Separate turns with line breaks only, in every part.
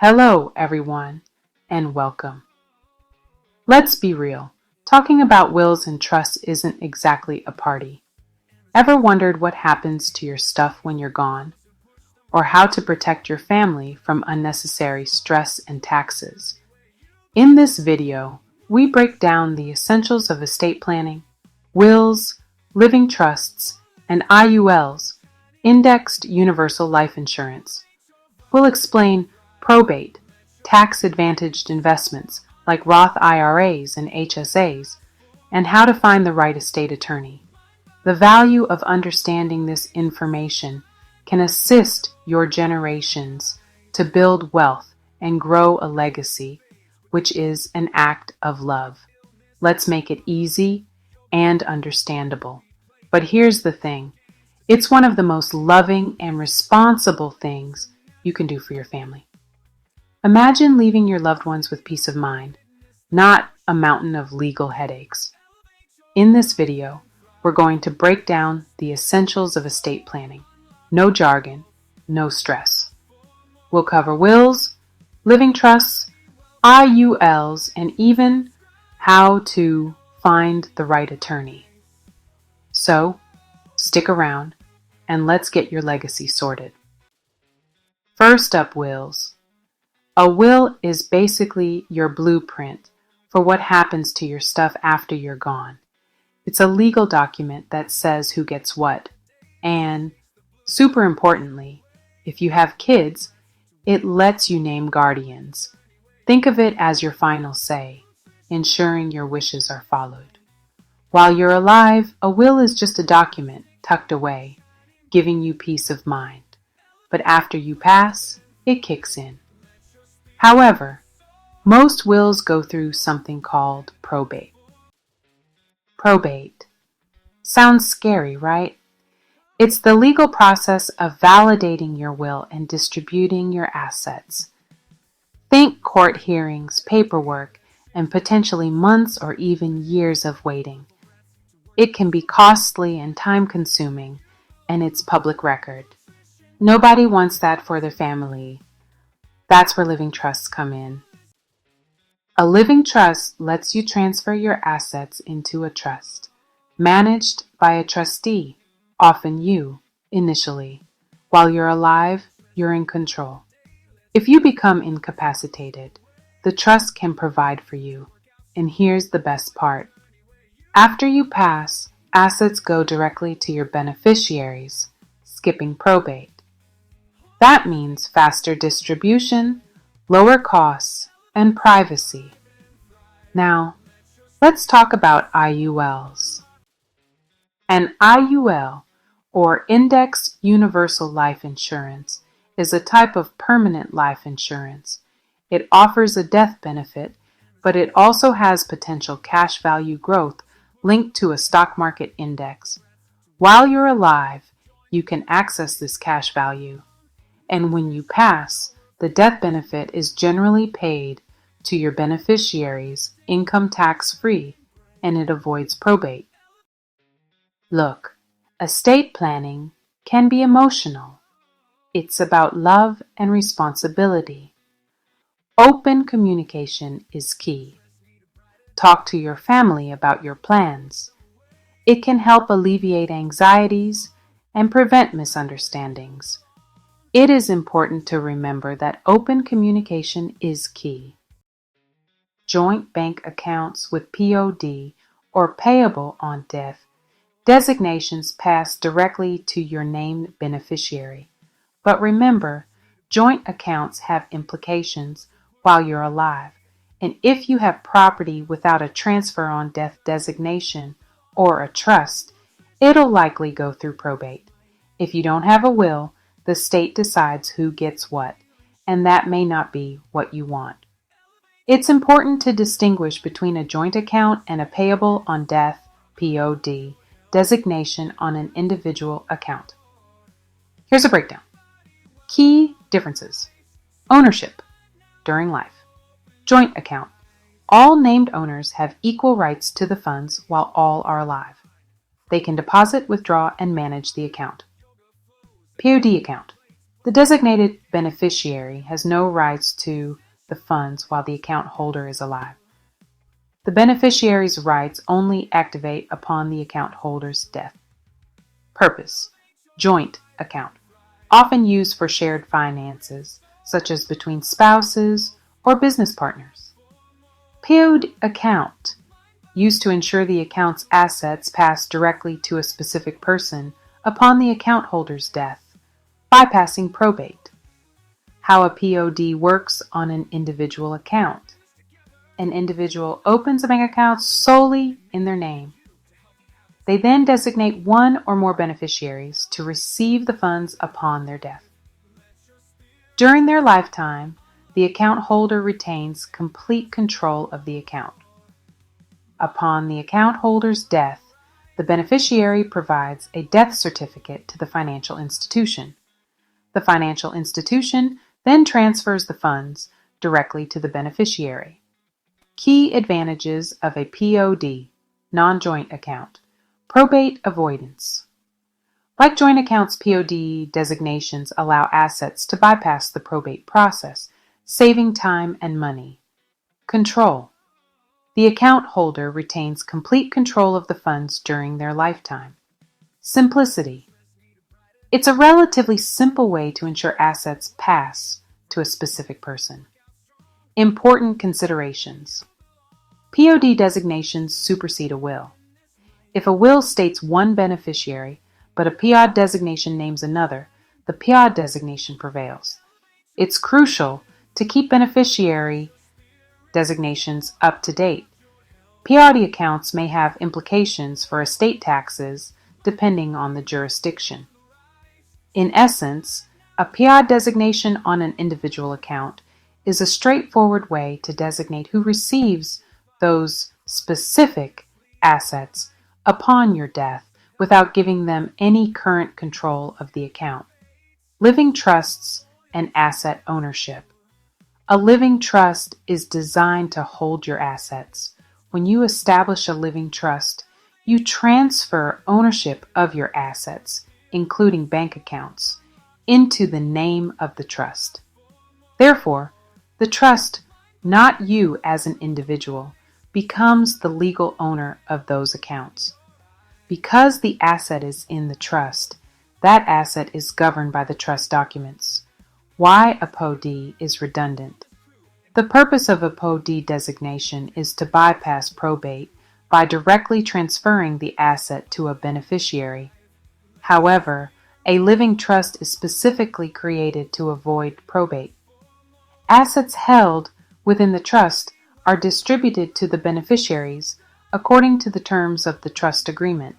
Hello, everyone, and welcome. Let's be real. Talking about wills and trusts isn't exactly a party. Ever wondered what happens to your stuff when you're gone? Or how to protect your family from unnecessary stress and taxes? In this video, we break down the essentials of estate planning, wills, living trusts, and IULs, Indexed Universal Life Insurance. We'll explain probate, tax-advantaged investments like Roth IRAs and HSAs, and how to find the right estate attorney. The value of understanding this information can assist your generations to build wealth and grow a legacy, which is an act of love. Let's make it easy and understandable. But here's the thing. It's one of the most loving and responsible things you can do for your family. Imagine leaving your loved ones with peace of mind, not a mountain of legal headaches. In this video, we're going to break down the essentials of estate planning. No jargon, no stress. We'll cover wills, living trusts, IULs, and even how to find the right attorney. So, stick around and let's get your legacy sorted. First up, wills. A will is basically your blueprint for what happens to your stuff after you're gone. It's a legal document that says who gets what. And, super importantly, if you have kids, it lets you name guardians. Think of it as your final say, ensuring your wishes are followed. While you're alive, a will is just a document tucked away, giving you peace of mind. But after you pass, it kicks in. However, most wills go through something called probate. Probate. Sounds scary, right? It's the legal process of validating your will and distributing your assets. Think court hearings, paperwork, and potentially months or even years of waiting. It can be costly and time-consuming, and it's public record. Nobody wants that for their family. That's where living trusts come in. A living trust lets you transfer your assets into a trust, managed by a trustee, often you, initially. While you're alive, you're in control. If you become incapacitated, the trust can provide for you. And here's the best part. After you pass, assets go directly to your beneficiaries, skipping probate. That means faster distribution, lower costs, and privacy. Now, let's talk about IULs. An IUL, or Indexed Universal Life Insurance, is a type of permanent life insurance. It offers a death benefit, but it also has potential cash value growth linked to a stock market index. While you're alive, you can access this cash value. And when you pass, the death benefit is generally paid to your beneficiaries income tax-free, and it avoids probate. Look, estate planning can be emotional. It's about love and responsibility. Open communication is key. Talk to your family about your plans. It can help alleviate anxieties and prevent misunderstandings. It is important to remember that open communication is key. Joint bank accounts with POD or payable on death designations pass directly to your named beneficiary. But remember, joint accounts have implications while you're alive, and if you have property without a transfer on death designation or a trust, it'll likely go through probate. If you don't have a will, the state decides who gets what, and that may not be what you want. It's important to distinguish between a joint account and a payable on death POD designation on an individual account. Here's a breakdown. Key differences. Ownership during life. Joint account. All named owners have equal rights to the funds while all are alive. They can deposit, withdraw, and manage the account. POD account. The designated beneficiary has no rights to the funds while the account holder is alive. The beneficiary's rights only activate upon the account holder's death. Purpose: joint account, often used for shared finances, such as between spouses or business partners. POD account, used to ensure the account's assets pass directly to a specific person upon the account holder's death, bypassing probate. How a POD works on an individual account. An individual opens a bank account solely in their name. They then designate one or more beneficiaries to receive the funds upon their death. During their lifetime, the account holder retains complete control of the account. Upon the account holder's death, the beneficiary provides a death certificate to the financial institution. The financial institution then transfers the funds directly to the beneficiary. Key advantages of a POD, non-joint account. Probate avoidance. Like joint accounts, POD designations allow assets to bypass the probate process, saving time and money. Control. The account holder retains complete control of the funds during their lifetime. Simplicity. It's a relatively simple way to ensure assets pass to a specific person. Important considerations. POD designations supersede a will. If a will states one beneficiary, but a POD designation names another, the POD designation prevails. It's crucial to keep beneficiary designations up to date. POD accounts may have implications for estate taxes depending on the jurisdiction. In essence, a POD designation on an individual account is a straightforward way to designate who receives those specific assets upon your death without giving them any current control of the account. Living trusts and asset ownership. A living trust is designed to hold your assets. When you establish a living trust, you transfer ownership of your assets, including bank accounts, into the name of the trust. Therefore, the trust, not you as an individual, becomes the legal owner of those accounts. Because the asset is in the trust, that asset is governed by the trust documents. Why a POD is redundant. The purpose of a POD designation is to bypass probate by directly transferring the asset to a beneficiary. However, a living trust is specifically created to avoid probate. Assets held within the trust are distributed to the beneficiaries according to the terms of the trust agreement.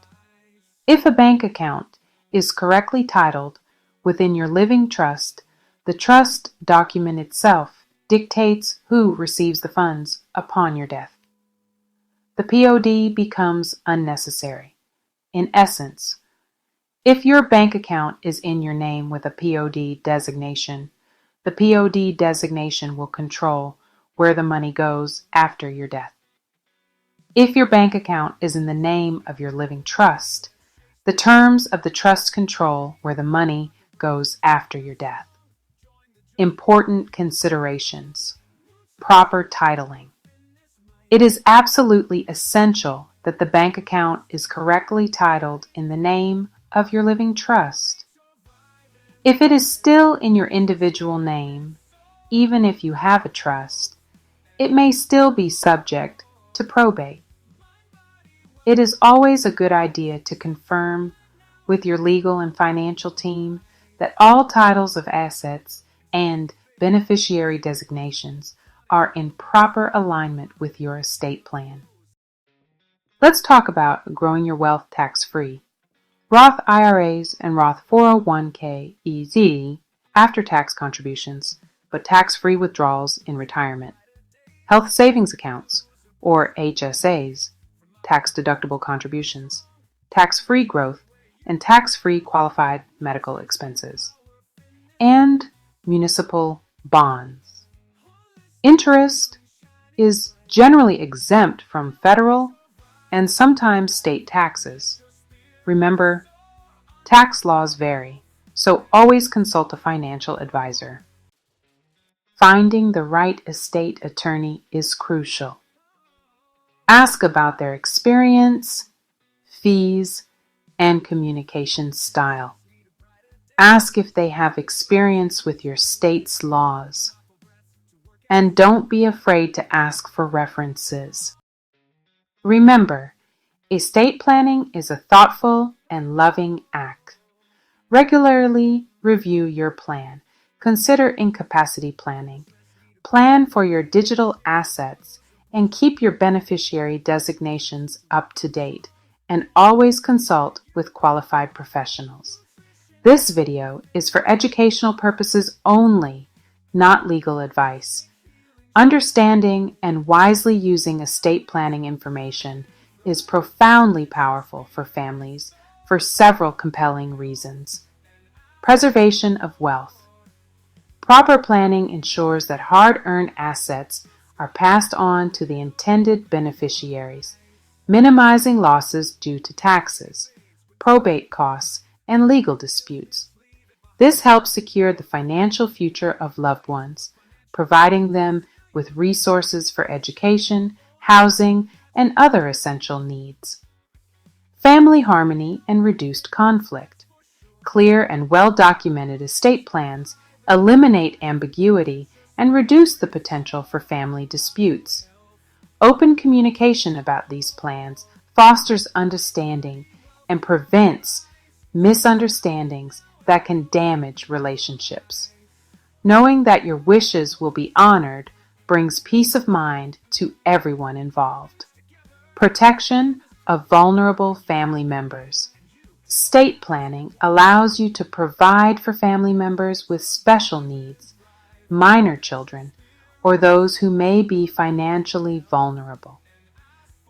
If a bank account is correctly titled within your living trust, the trust document itself dictates who receives the funds upon your death. The POD becomes unnecessary. In essence, if your bank account is in your name with a POD designation, the POD designation will control where the money goes after your death. If your bank account is in the name of your living trust, the terms of the trust control where the money goes after your death. Important considerations. Proper titling. It is absolutely essential that the bank account is correctly titled in the name of your living trust. If it is still in your individual name, even if you have a trust, it may still be subject to probate. It is always a good idea to confirm with your legal and financial team that all titles of assets and beneficiary designations are in proper alignment with your estate plan. Let's talk about growing your wealth tax-free. Roth IRAs and Roth 401k easy after-tax contributions, but tax-free withdrawals in retirement. Health savings accounts, or HSAs, tax-deductible contributions, tax-free growth, and tax-free qualified medical expenses. And municipal bonds. Interest is generally exempt from federal and sometimes state taxes. Remember, tax laws vary, so always consult a financial advisor. Finding the right estate attorney is crucial. Ask about their experience, fees, and communication style. Ask if they have experience with your state's laws. And don't be afraid to ask for references. Remember, estate planning is a thoughtful and loving act. Regularly review your plan. Consider incapacity planning. Plan for your digital assets and keep your beneficiary designations up to date, and always consult with qualified professionals. This video is for educational purposes only, not legal advice. Understanding and wisely using estate planning information is profoundly powerful for families for several compelling reasons. Preservation of wealth. Proper planning ensures that hard-earned assets are passed on to the intended beneficiaries, minimizing losses due to taxes, probate costs, and legal disputes. This helps secure the financial future of loved ones, providing them with resources for education, housing, and other essential needs. Family harmony and reduced conflict. Clear and well-documented estate plans eliminate ambiguity and reduce the potential for family disputes. Open communication about these plans fosters understanding and prevents misunderstandings that can damage relationships. Knowing that your wishes will be honored brings peace of mind to everyone involved. Protection of vulnerable family members. Estate planning allows you to provide for family members with special needs, minor children, or those who may be financially vulnerable.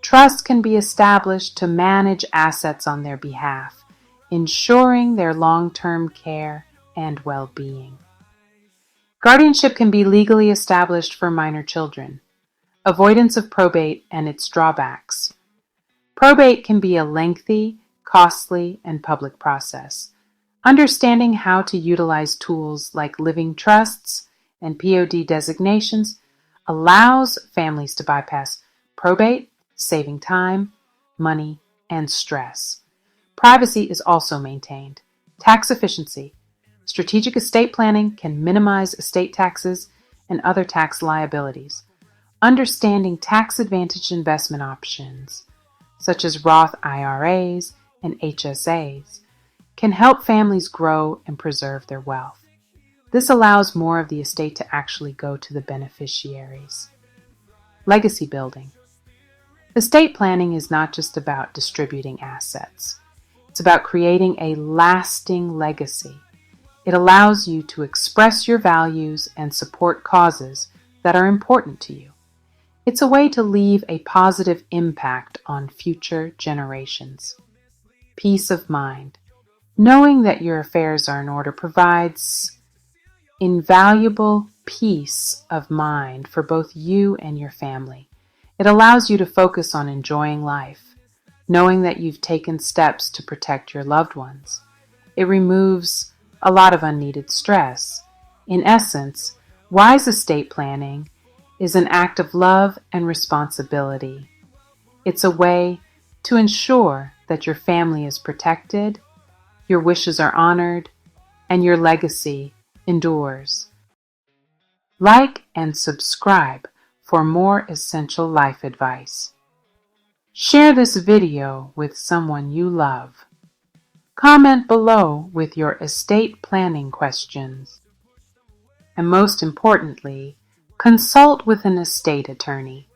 Trust can be established to manage assets on their behalf, ensuring their long-term care and well-being. Guardianship can be legally established for minor children. Avoidance of probate and its drawbacks. Probate can be a lengthy, costly, and public process. Understanding how to utilize tools like living trusts and POD designations allows families to bypass probate, saving time, money, and stress. Privacy is also maintained. Tax efficiency. Strategic estate planning can minimize estate taxes and other tax liabilities. Understanding tax-advantaged investment options, such as Roth IRAs and HSAs, can help families grow and preserve their wealth. This allows more of the estate to actually go to the beneficiaries. Legacy building. Estate planning is not just about distributing assets. It's about creating a lasting legacy. It allows you to express your values and support causes that are important to you. It's a way to leave a positive impact on future generations. Peace of mind. Knowing that your affairs are in order provides invaluable peace of mind for both you and your family. It allows you to focus on enjoying life, knowing that you've taken steps to protect your loved ones. It removes a lot of unneeded stress. In essence, wise estate planning is an act of love and responsibility. It's a way to ensure that your family is protected, your wishes are honored, and your legacy endures. Like and subscribe for more essential life advice. Share this video with someone you love. Comment below with your estate planning questions. And most importantly, consult with an estate attorney.